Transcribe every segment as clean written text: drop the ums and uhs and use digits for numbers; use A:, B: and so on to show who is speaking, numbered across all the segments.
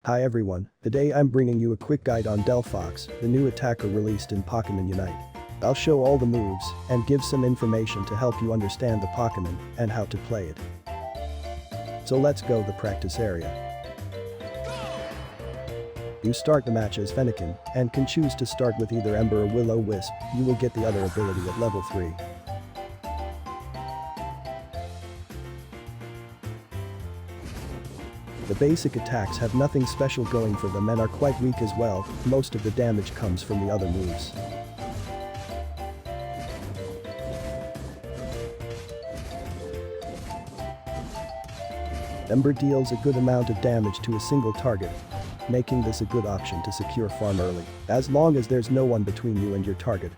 A: Hi everyone, today I'm bringing you a quick guide on Delphox, the new attacker released in Pokémon Unite. I'll show all the moves and give some information to help you understand the Pokémon and how to play it. So let's go the practice area. You start the match as Fennekin and can choose to start with either Ember or Will-O-Wisp. You will get the other ability at level 3. The basic attacks have nothing special going for them and are quite weak as well. Most of the damage comes from the other moves. Ember deals a good amount of damage to a single target, making this a good option to secure farm early, as long as there's no one between you and your target.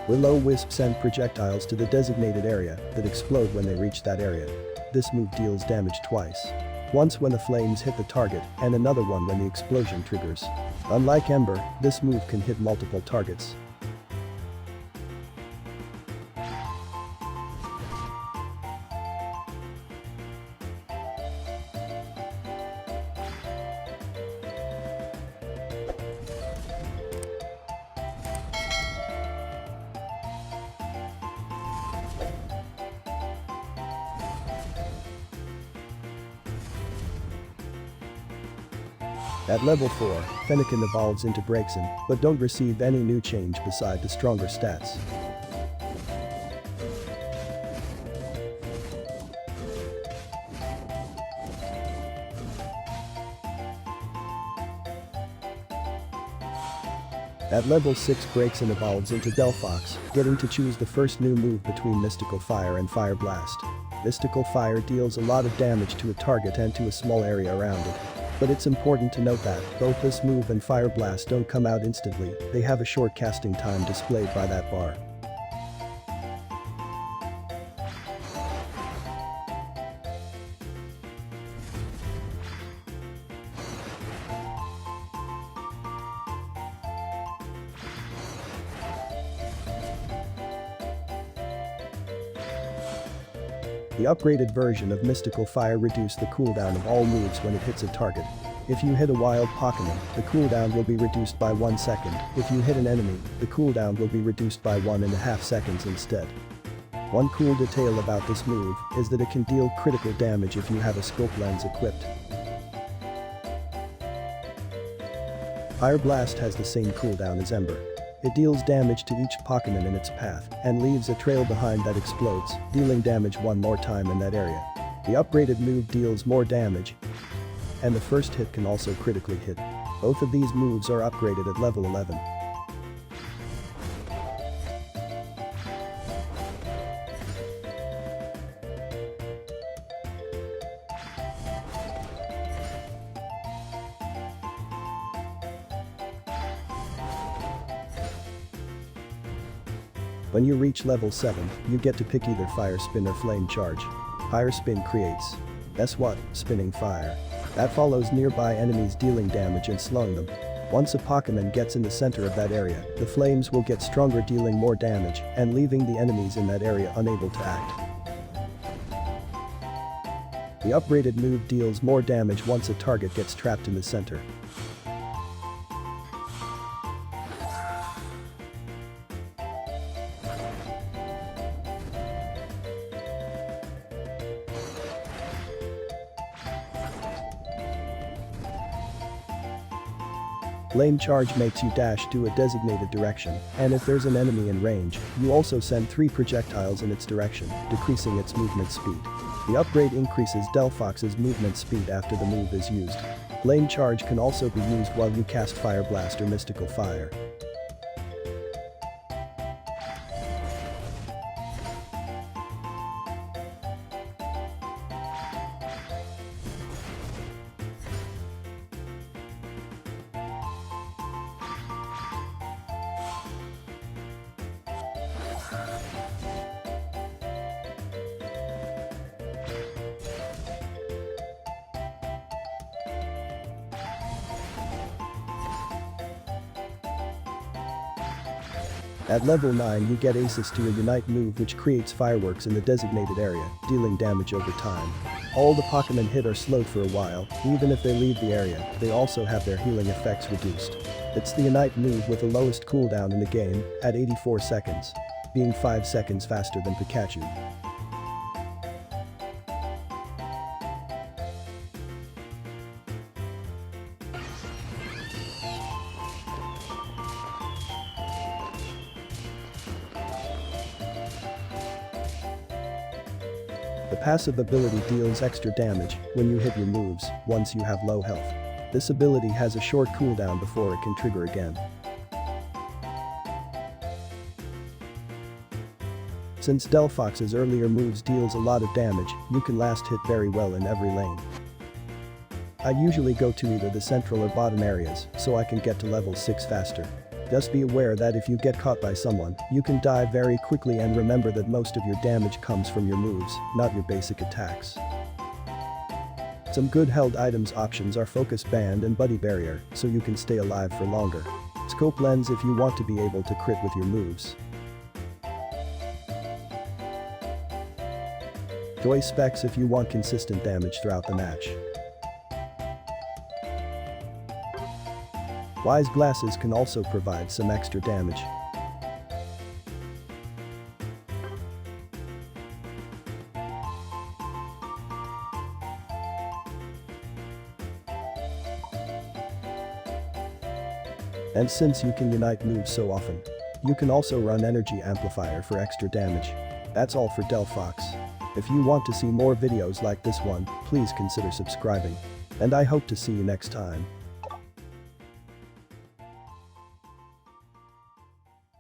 A: Will-O-Wisp send projectiles to the designated area that explode when they reach that area. This move deals damage twice. Once when the flames hit the target and another one when the explosion triggers. Unlike Ember, this move can hit multiple targets. At level 4, Fennekin evolves into Braixen, but don't receive any new change beside the stronger stats. At level 6, Braixen evolves into Delphox, getting to choose the first new move between Mystical Fire and Fire Blast. Mystical Fire deals a lot of damage to a target and to a small area around it. But it's important to note that both this move and Fire Blast don't come out instantly, they have a short casting time displayed by that bar. The upgraded version of Mystical Fire reduces the cooldown of all moves when it hits a target. If you hit a wild Pokémon, the cooldown will be reduced by 1 second. If you hit an enemy, the cooldown will be reduced by 1.5 seconds instead. One cool detail about this move is that it can deal critical damage if you have a scope lens equipped. Fire Blast has the same cooldown as Ember. It deals damage to each Pokémon in its path and leaves a trail behind that explodes, dealing damage one more time in that area. The upgraded move deals more damage, and the first hit can also critically hit. Both of these moves are upgraded at level 11. When you reach level 7, you get to pick either Fire Spin or Flame Charge. Fire Spin creates, guess what, spinning fire. That follows nearby enemies dealing damage and slowing them. Once a Pokémon gets in the center of that area, the flames will get stronger, dealing more damage and leaving the enemies in that area unable to act. The upgraded move deals more damage once a target gets trapped in the center. Flame Charge makes you dash to a designated direction, and if there's an enemy in range, you also send 3 projectiles in its direction, decreasing its movement speed. The upgrade increases Delphox's movement speed after the move is used. Flame Charge can also be used while you cast Fire Blast or Mystical Fire. At level 9 you get access to a Unite move which creates fireworks in the designated area, dealing damage over time. All the Pokemon hit are slowed for a while, even if they leave the area, they also have their healing effects reduced. It's the Unite move with the lowest cooldown in the game, at 84 seconds, being 5 seconds faster than Pikachu. The passive ability deals extra damage when you hit your moves once you have low health. This ability has a short cooldown before it can trigger again. Since Delphox's earlier moves deals a lot of damage, you can last hit very well in every lane. I usually go to either the central or bottom areas so I can get to level 6 faster. Just be aware that if you get caught by someone, you can die very quickly, and remember that most of your damage comes from your moves, not your basic attacks. Some good held items options are Focus Band and Buddy Barrier, so you can stay alive for longer. Scope Lens if you want to be able to crit with your moves. Joy Specs if you want consistent damage throughout the match. Wise Glasses can also provide some extra damage. And since you can unite moves so often, you can also run Energy Amplifier for extra damage. That's all for Delphox. If you want to see more videos like this one, please consider subscribing. And I hope to see you next time.